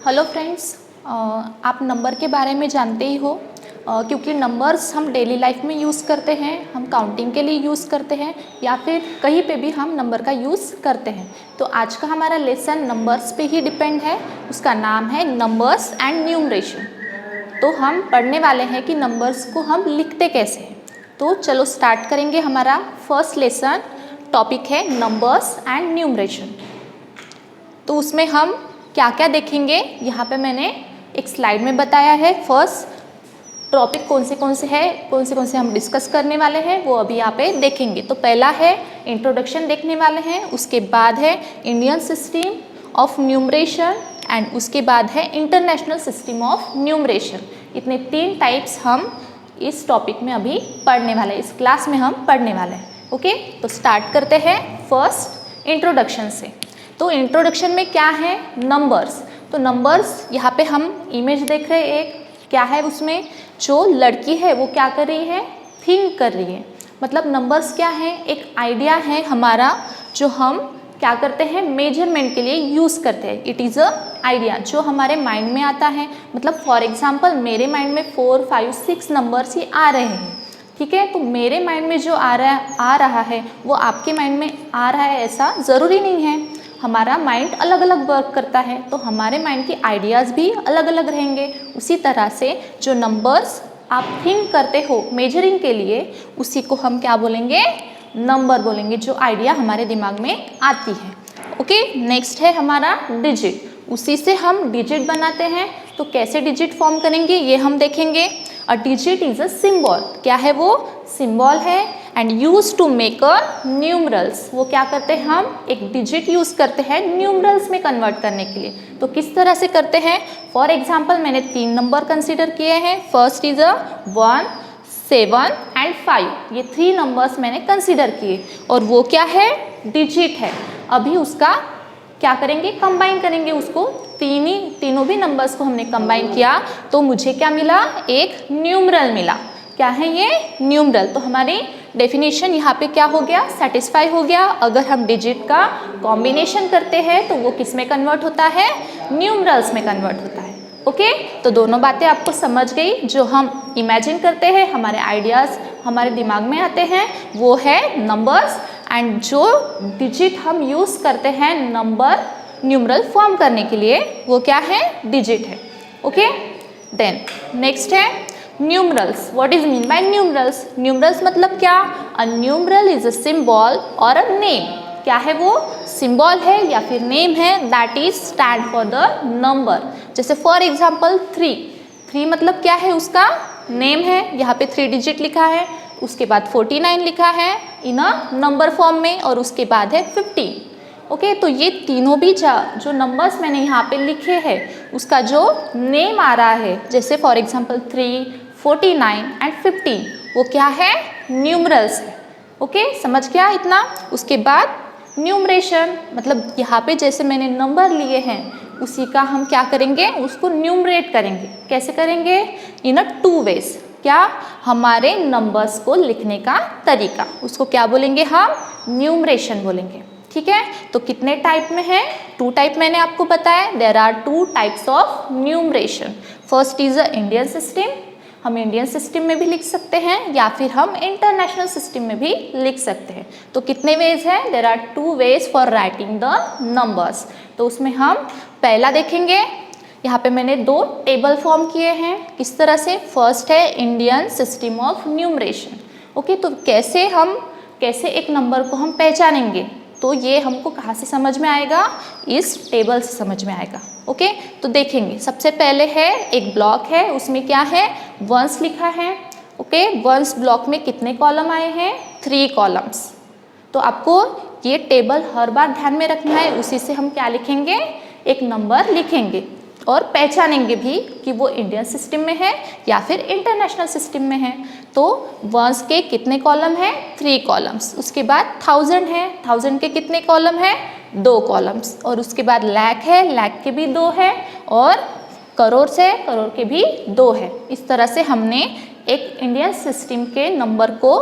Hello friends, आप number के बारे में जानते ही हो क्योंकि नंबर्स हम डेली लाइफ में यूज़ करते हैं, हम काउंटिंग के लिए यूज़ करते हैं या फिर कहीं पे भी हम नंबर का यूज़ करते हैं। तो आज का हमारा लेसन नंबर्स पे ही डिपेंड है, उसका नाम है नंबर्स एंड न्यूमरेशन। तो हम पढ़ने वाले हैं कि नंबर्स को हम लिखते कैसे हैं। तो चलो स्टार्ट करेंगे। हमारा फर्स्ट लेसन टॉपिक है नंबर्स एंड न्यूमरेशन। तो उसमें हम क्या क्या देखेंगे, यहाँ पे मैंने एक स्लाइड में बताया है। फर्स्ट टॉपिक कौन से हैं, कौन से हम डिस्कस करने वाले हैं वो अभी यहाँ पे देखेंगे। तो पहला है इंट्रोडक्शन देखने वाले हैं, उसके बाद है Indian system of numeration and उसके बाद है इंटरनेशनल सिस्टम ऑफ न्यूमरेशन। इतने 3 टाइप्स हम इस टॉपिक में अभी पढ़ने वाले हैं, इस क्लास में हम पढ़ने वाले हैं। ओके, तो स्टार्ट करते हैं फर्स्ट इंट्रोडक्शन से। तो इंट्रोडक्शन में क्या है, नंबर्स। तो नंबर्स यहाँ पे हम इमेज देख रहे हैं, एक क्या है उसमें, जो लड़की है वो क्या कर रही है, थिंक कर रही है। मतलब नंबर्स क्या है, एक आइडिया है हमारा जो हम क्या करते हैं, मेजरमेंट के लिए यूज़ करते हैं। इट इज़ अ आइडिया जो हमारे माइंड में आता है। मतलब फॉर एग्जांपल मेरे माइंड में 4, 5, 6 नंबर्स ही आ रहे हैं, ठीक है। तो मेरे माइंड में जो आ रहा है वो आपके माइंड में आ रहा है ऐसा ज़रूरी नहीं है। हमारा माइंड अलग अलग वर्क करता है, तो हमारे माइंड के आइडियाज़ भी अलग अलग रहेंगे। उसी तरह से जो नंबर्स आप थिंक करते हो मेजरिंग के लिए, उसी को हम क्या बोलेंगे, नंबर बोलेंगे, जो आइडिया हमारे दिमाग में आती है। ओके, नेक्स्ट है हमारा डिजिट। उसी से हम डिजिट बनाते हैं। तो कैसे डिजिट फॉर्म करेंगे ये हम देखेंगे। A digit is a symbol. क्या है वो, सिंबल है। And use to make a numerals. वो क्या करते हैं, हम एक डिजिट यूज करते हैं न्यूमरल्स में कन्वर्ट करने के लिए। तो किस तरह से करते हैं, फॉर एग्जाम्पल मैंने 3 नंबर कंसिडर किए हैं। First is a 1, 7 and 5। ये 3 नंबर्स मैंने कंसिडर किए और वो क्या है, डिजिट है। अभी उसका क्या करेंगे, कंबाइन करेंगे उसको। तीनों भी नंबर्स को हमने कंबाइन किया तो मुझे क्या मिला, एक न्यूमरल मिला। क्या है ये, न्यूमरल। तो हमारी डेफिनेशन यहाँ पे क्या हो गया, सेटिस्फाई हो गया। अगर हम डिजिट का कॉम्बिनेशन करते हैं तो वो किस में कन्वर्ट होता है, न्यूमरल्स में कन्वर्ट होता है। ओके, तो दोनों बातें आपको समझ गई। जो हम इमेजिन करते हैं, हमारे आइडियाज़ हमारे दिमाग में आते हैं, वो है नंबर्स। एंड जो डिजिट हम यूज़ करते हैं नंबर न्यूमरल फॉर्म करने के लिए, वो क्या है, डिजिट है। ओके, देन नेक्स्ट है numerals. What is mean by numerals. Numerals मतलब क्या, अ न्यूमरल इज अ सिंबल और अ नेम। क्या है वो, सिंबल है या फिर नेम है, that is stand for the number. जैसे फॉर एग्जाम्पल 3 मतलब क्या है, उसका नेम है। यहाँ पे 3 डिजिट लिखा है, उसके बाद 49 लिखा है इन अ नंबर फॉर्म में, और उसके बाद है 15। ओके, तो ये तीनों भी जो नंबर्स मैंने यहाँ पे लिखे हैं उसका जो नेम आ रहा है, जैसे फॉर एग्जांपल 3, 49 एंड 15, वो क्या है, न्यूमरल्स है। ओके, समझ गया इतना। उसके बाद न्यूमरेशन, मतलब यहाँ पे जैसे मैंने नंबर लिए हैं उसी का हम क्या करेंगे, उसको न्यूमरेट करेंगे। कैसे करेंगे, इन अ 2 वेज। क्या, हमारे नंबर्स को लिखने का तरीका, उसको क्या बोलेंगे हम, न्यूमरेशन बोलेंगे। ठीक है, तो कितने टाइप में है, 2 टाइप मैंने आपको बताया। There are 2 types of numeration. First is a Indian system. हम इंडियन सिस्टम में भी लिख सकते हैं या फिर हम इंटरनेशनल सिस्टम में भी लिख सकते हैं। तो कितने वेज है, there are 2 ways for writing the numbers. तो उसमें हम पहला देखेंगे। यहाँ पे मैंने 2 टेबल फॉर्म किए हैं। किस तरह से, फर्स्ट है Indian system of numeration. Okay, तो कैसे एक नंबर को हम पहचानेंगे, तो ये हमको कहाँ से समझ में आएगा, इस टेबल से समझ में आएगा। ओके, तो देखेंगे। सबसे पहले है एक ब्लॉक है, उसमें क्या है, वंस लिखा है। ओके, वंस ब्लॉक में कितने कॉलम आए हैं, 3 कॉलम्स। तो आपको ये टेबल हर बार ध्यान में रखना है। उसी से हम क्या लिखेंगे, एक नंबर लिखेंगे और पहचानेंगे भी कि वो इंडियन सिस्टम में है या फिर इंटरनेशनल सिस्टम में है। तो वंस के कितने कॉलम है, 3 कॉलम्स। उसके बाद 1000 है, 1000 के कितने कॉलम है, 2 कॉलम्स। और उसके बाद लाख है, लाख के भी 2 है। और करोड़ से, करोड़ के भी 2 है। इस तरह से हमने एक इंडियन सिस्टम के नंबर को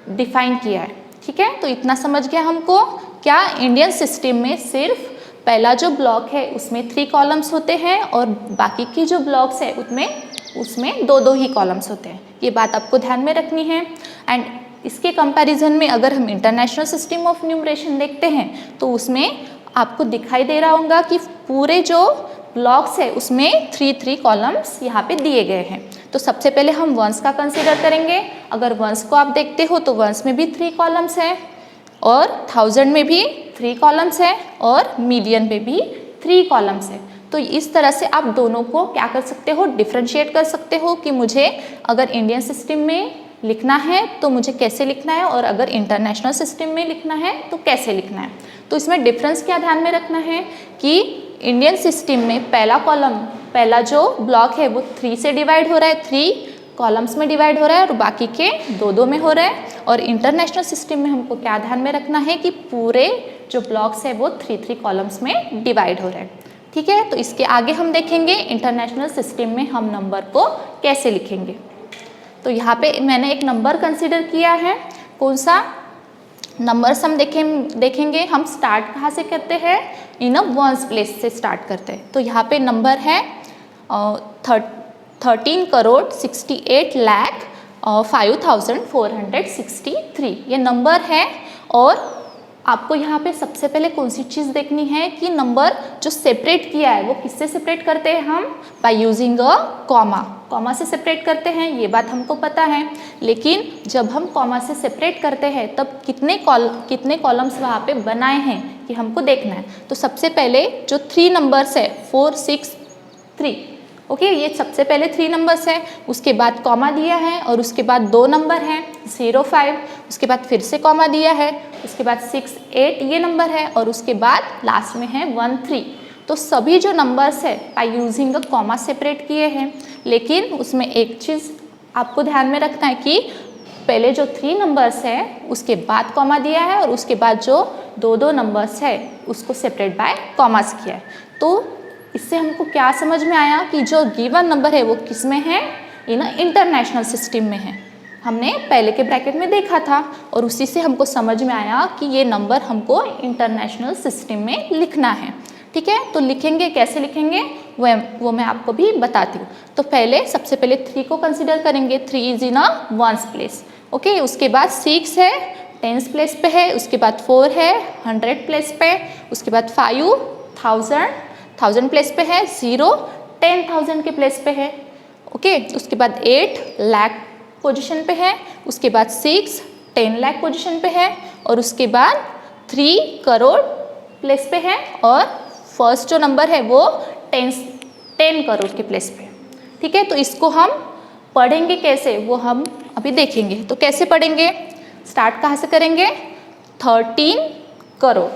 डिफाइन किया है। ठीक है, तो इतना समझ गया हमको। क्या इंडियन सिस्टम में सिर्फ पहला जो ब्लॉक है उसमें 3 कॉलम्स होते हैं और बाकी की जो ब्लॉक्स है उसमें 2 ही कॉलम्स होते हैं। ये बात आपको ध्यान में रखनी है। एंड इसके कंपैरिजन में अगर हम इंटरनेशनल सिस्टम ऑफ न्यूमरेशन देखते हैं तो उसमें आपको दिखाई दे रहा होगा कि पूरे जो ब्लॉक्स है उसमें 3 कॉलम्स यहाँ पे दिए गए हैं। तो सबसे पहले हम वंस का कंसीडर करेंगे। अगर वंस को आप देखते हो तो वंस में भी 3 कॉलम्स है और 1000 में भी 3 कॉलम्स है और मिलियन में भी 3 कॉलम्स है। तो इस तरह से आप दोनों को क्या कर सकते हो, डिफ्रेंशिएट कर सकते हो कि मुझे अगर इंडियन सिस्टम में लिखना है तो मुझे कैसे लिखना है और अगर इंटरनेशनल सिस्टम में लिखना है तो कैसे लिखना है। तो इसमें डिफरेंस क्या ध्यान में रखना है कि इंडियन सिस्टम में पहला जो ब्लॉक है वो 3 से डिवाइड हो रहा है, 3 कॉलम्स में डिवाइड हो रहा है और बाकी के 2 में हो रहा है। और इंटरनेशनल सिस्टम में हमको क्या ध्यान में रखना है कि पूरे जो ब्लॉक्स है वो 3 कॉलम्स में डिवाइड हो रहे हैं। ठीक है, तो इसके आगे हम देखेंगे इंटरनेशनल सिस्टम में हम नंबर को कैसे लिखेंगे। तो यहाँ पे मैंने एक नंबर कंसिडर किया है। कौन सा नंबर्स हम देखेंगे। हम स्टार्ट कहाँ से करते हैं, इन अ वंस प्लेस से स्टार्ट करते हैं। तो यहाँ पे नंबर है 13,68,05,463 ये नंबर है। और आपको यहाँ पे सबसे पहले कौन सी चीज़ देखनी है कि नंबर जो सेपरेट किया है वो किससे सेपरेट करते हैं हम, बाय यूजिंग अ कॉमा से सेपरेट करते हैं, ये बात हमको पता है। लेकिन जब हम कॉमा से सेपरेट करते हैं तब कितने कॉलम्स वहाँ पे बनाए हैं कि हमको देखना है। तो सबसे पहले जो 3 नंबर्स है 4, 6, 3, ओके, ये सबसे पहले 3 नंबर्स है। उसके बाद कॉमा दिया है और उसके बाद 2 नंबर हैं 0, 5, उसके बाद फिर से कॉमा दिया है, उसके बाद 6, 8 ये नंबर है और उसके बाद लास्ट में है 1, 3। तो सभी जो नंबर्स है by using a comma separate किए हैं। लेकिन उसमें एक चीज़ आपको ध्यान में रखना है कि पहले जो 3 नंबर्स है उसके बाद कॉमा दिया है और उसके बाद जो 2 नंबर्स है उसको सेपरेट बाय कॉमास किया है। तो इससे हमको क्या समझ में आया कि जो गिवन नंबर है वो किस में है, इन इंटरनेशनल सिस्टम में है। हमने पहले के ब्रैकेट में देखा था और उसी से हमको समझ में आया कि ये नंबर हमको इंटरनेशनल सिस्टम में लिखना है। ठीक है, तो लिखेंगे कैसे लिखेंगे वो मैं आपको भी बताती हूँ। तो पहले सबसे पहले 3 को कंसिडर करेंगे। 3 is in a ones place, okay. उसके बाद 6 है टेंस प्लेस पे है, उसके बाद 4 है 100 प्लेस पे, उसके बाद 5 1000 प्लेस पे है, 0 10,000 के प्लेस पे है, ओके। उसके बाद 8 लाख पोजीशन पे है, उसके बाद 6 10 लाख पोजीशन पे है और उसके बाद 3 करोड़ प्लेस पे है और फर्स्ट जो नंबर है वो 10 करोड़ के प्लेस पे। ठीक है, तो इसको हम पढ़ेंगे कैसे वो हम अभी देखेंगे। तो कैसे पढ़ेंगे, स्टार्ट कहाँ से करेंगे, 13 करोड़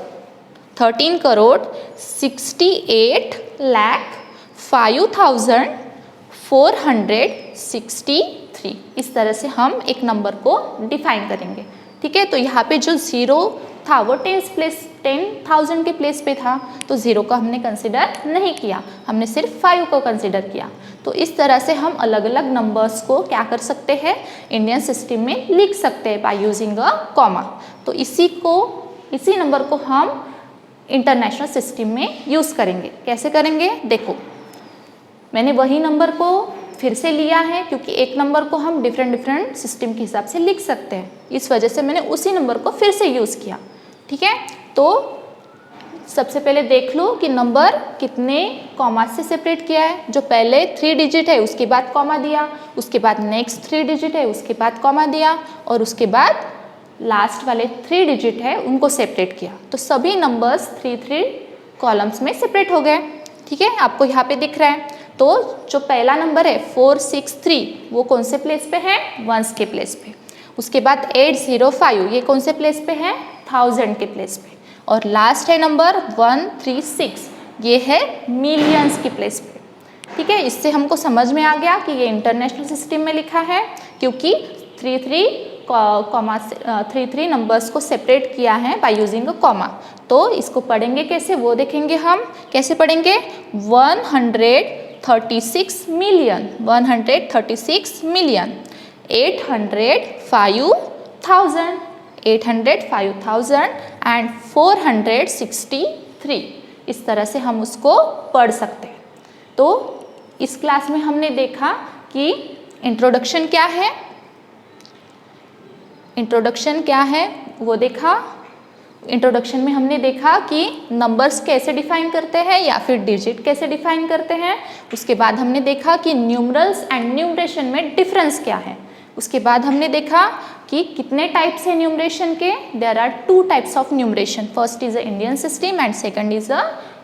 68,05,463 इस तरह से हम एक नंबर को डिफाइन करेंगे। ठीक है, तो यहाँ पे जो 0 था वो 10,000 के प्लेस पे था तो 0 को हमने कंसिडर नहीं किया, हमने सिर्फ 5 को कंसिडर किया। तो इस तरह से हम अलग अलग नंबर्स को क्या कर सकते हैं, इंडियन सिस्टम में लिख सकते हैं बाय यूजिंग अ कॉमा। तो इसी नंबर को हम इंटरनेशनल सिस्टम में यूज़ करेंगे। कैसे करेंगे, देखो मैंने वही नंबर को फिर से लिया है क्योंकि एक नंबर को हम डिफरेंट सिस्टम के हिसाब से लिख सकते हैं, इस वजह से मैंने उसी नंबर को फिर से यूज़ किया। ठीक है, तो सबसे पहले देख लो कि नंबर कितने कॉमा से सेपरेट किया है। जो पहले 3 डिजिट है उसके बाद कॉमा दिया, उसके बाद नेक्स्ट 3 डिजिट है उसके बाद कॉमा दिया और उसके बाद लास्ट वाले 3 डिजिट है उनको सेपरेट किया। तो सभी नंबर्स 3 कॉलम्स में सेपरेट हो गए। ठीक है, आपको यहाँ पे दिख रहा है। तो जो पहला नंबर है 463 वो कौन से प्लेस पे है, वंस के प्लेस पे। उसके बाद 805 ये कौन से प्लेस पे है, 1000 के प्लेस पे। और लास्ट है नंबर 136 ये है मिलियंस की प्लेस पे। ठीक है, इससे हमको समझ में आ गया कि ये इंटरनेशनल सिस्टम में लिखा है क्योंकि 3 नंबर्स को सेपरेट किया है बाय यूजिंग अ कॉमा। तो इसको पढ़ेंगे कैसे वो देखेंगे हम। कैसे पढ़ेंगे, 136 मिलियन 805,000 एंड 463 इस तरह से हम उसको पढ़ सकते हैं। तो इस क्लास में हमने देखा कि इंट्रोडक्शन क्या है, इंट्रोडक्शन क्या है वो देखा। इंट्रोडक्शन में हमने देखा कि नंबर्स कैसे डिफाइन करते हैं या फिर डिजिट कैसे डिफाइन करते हैं। उसके बाद हमने देखा कि न्यूमरल्स एंड न्यूमरेशन में डिफरेंस क्या है। उसके बाद हमने देखा कि कितने टाइप्स है न्यूमरेशन के। There are 2 types of numeration, first is a Indian system and second is a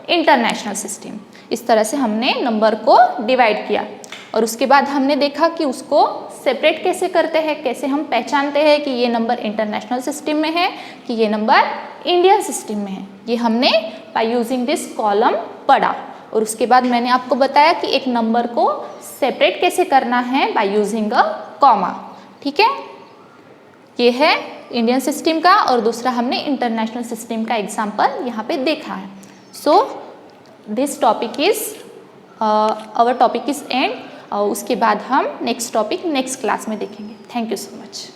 international system. इस तरह से हमने नंबर को डिवाइड किया। और उसके बाद हमने देखा कि उसको सेपरेट कैसे करते हैं, कैसे हम पहचानते हैं कि ये नंबर इंटरनेशनल सिस्टम में है कि ये नंबर इंडियन सिस्टम में है। ये हमने बाय यूजिंग दिस कॉलम पढ़ा। और उसके बाद मैंने आपको बताया कि एक नंबर को सेपरेट कैसे करना है बाय यूजिंग अ कॉमा। ठीक है, ये है इंडियन सिस्टम का और दूसरा हमने इंटरनेशनल सिस्टम का एग्जाम्पल यहाँ पे देखा है। So this topic is our topic is end. उसके बाद हम नेक्स्ट टॉपिक नेक्स्ट क्लास में देखेंगे। Thank you so much.